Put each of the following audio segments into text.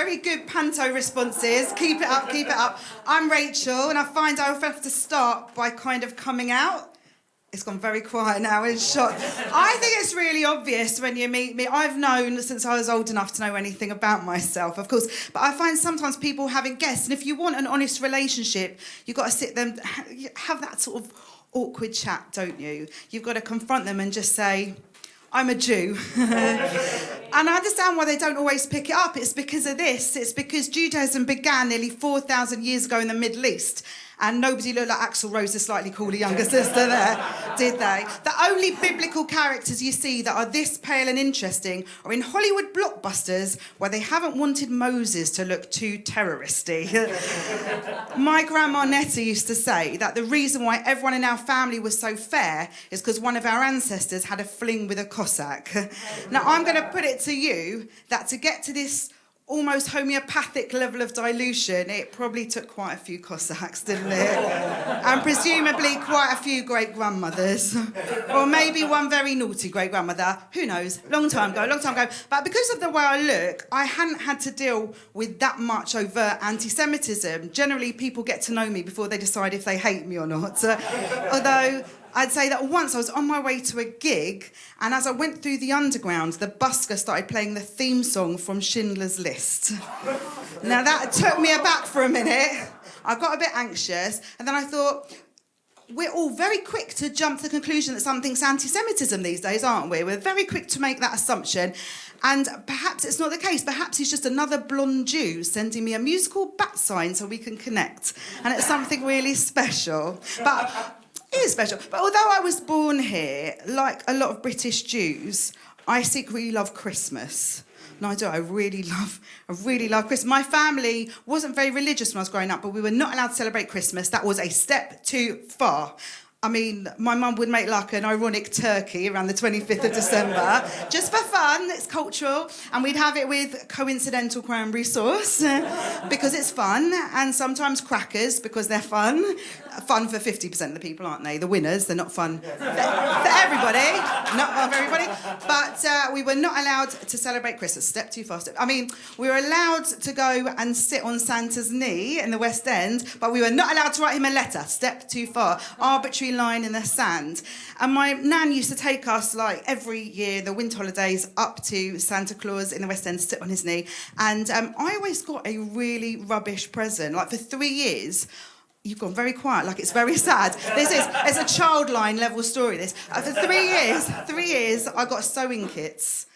very good panto responses. Keep it up, keep it up. I'm Rachel, and I find I have to start by kind of coming out. It's gone very quiet now in shot. I think it's really obvious when you meet me. I've known since I was old enough to know anything about myself, of course. But I find sometimes people having guests, and if you want an honest relationship, you've got to sit them, have that sort of awkward chat, don't you? You've got to confront them and just say, I'm a Jew. And I understand why they don't always pick it up. It's because of this. It's because Judaism began nearly 4,000 years ago in the Middle East. And nobody looked like Axl Rose's slightly cooler younger sister there, did they? The only biblical characters you see that are this pale and interesting are in Hollywood blockbusters where they haven't wanted Moses to look too terroristy. My grandma Nettie used to say that the reason why everyone in our family was so fair is because one of our ancestors had a fling with a Cossack. Now, I'm going to put it to you that to get to this almost homeopathic level of dilution, it probably took quite a few Cossacks, didn't it? And presumably quite a few great-grandmothers. Or maybe one very naughty great-grandmother. Who knows? Long time ago. But because of the way I look, I hadn't had to deal with that much overt anti-Semitism. Generally, people get to know me before they decide if they hate me or not. Although I'd say that once I was on my way to a gig, and as I went through the underground, the busker started playing the theme song from Schindler's List. Now, that took me aback for a minute. I got a bit anxious, and then I thought, we're all very quick to jump to the conclusion that something's anti-Semitism these days, aren't we? We're very quick to make that assumption. And perhaps it's not the case. Perhaps he's just another blonde Jew sending me a musical bat sign so we can connect. And it's something really special. But it is special. But although I was born here, like a lot of British Jews, I secretly love Christmas. No, I do. I really love Christmas. My family wasn't very religious when I was growing up, but we were not allowed to celebrate Christmas. That was a step too far. I mean, my mum would make like an ironic turkey around the 25th of December, just for fun, it's cultural, and we'd have it with coincidental cranberry sauce, because it's fun, and sometimes crackers, because they're fun. Fun for 50% of the people, aren't they? The winners, they're not fun for everybody, not for everybody. But we were not allowed to celebrate Christmas, step too far. I mean, we were allowed to go and sit on Santa's knee in the West End, but we were not allowed to write him a letter, step too far. Arbitrary line in the sand. And my nan used to take us, like, every year, the winter holidays, up to Santa Claus in the West End to sit on his knee. And I always got a really rubbish present. Like, for 3 years, you've gone very quiet, like it's very sad. It's a child line level story, this. For 3 years, I got sewing kits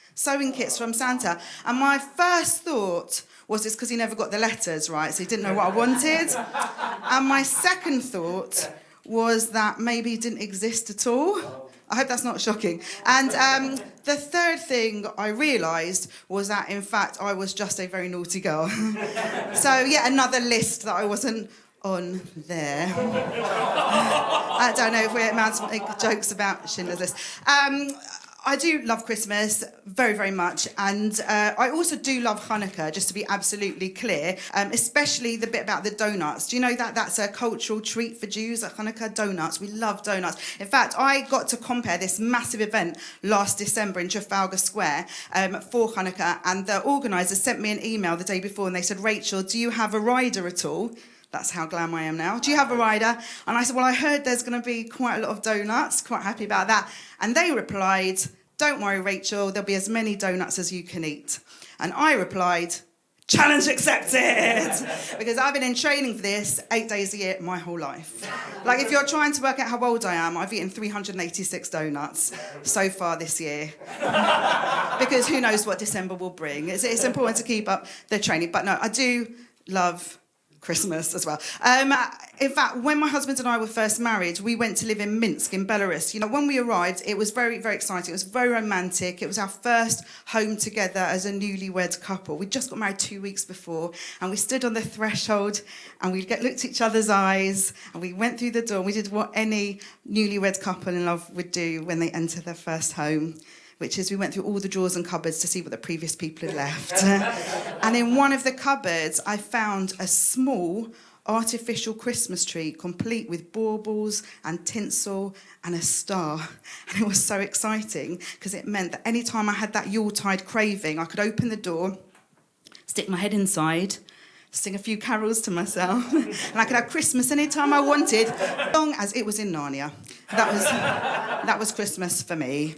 from Santa. And my first thought was it's because he never got the letters right, so he didn't know what I wanted. And my second thought was that maybe he didn't exist at all. I hope that's not shocking. And the third thing I realised was that, in fact, I was just a very naughty girl. So, yeah, another list that I wasn't on there. I don't know if we're allowed to make jokes about Schindler's List. I do love Christmas very, very much, and I also do love Hanukkah, just to be absolutely clear, especially the bit about the donuts. Do you know that that's a cultural treat for Jews at Hanukkah? Donuts. We love donuts. In fact, I got to compare this massive event last December in Trafalgar Square for Hanukkah, and the organisers sent me an email the day before, and they said, Rachel, do you have a rider at all? That's how glam I am now. Do you have a rider? And I said, well, I heard there's going to be quite a lot of donuts. Quite happy about that. And they replied, don't worry, Rachel, there'll be as many donuts as you can eat. And I replied, challenge accepted! Because I've been in training for this 8 days a year my whole life. Like, if you're trying to work out how old I am, I've eaten 386 donuts so far this year. Because who knows what December will bring. It's important to keep up the training. But no, I do love Christmas as well. In fact, when my husband and I were first married, we went to live in Minsk in Belarus. You know, when we arrived, it was very, very exciting. It was very romantic. It was our first home together as a newlywed couple. We just got married 2 weeks before, and we stood on the threshold, and we looked each other's eyes, and we went through the door, and we did what any newlywed couple in love would do when they enter their first home, which is we went through all the drawers and cupboards to see what the previous people had left. And in one of the cupboards, I found a small artificial Christmas tree, complete with baubles and tinsel and a star. And it was so exciting because it meant that any time I had that Yuletide craving, I could open the door, stick my head inside, sing a few carols to myself, and I could have Christmas anytime I wanted, as long as it was in Narnia. That was Christmas for me.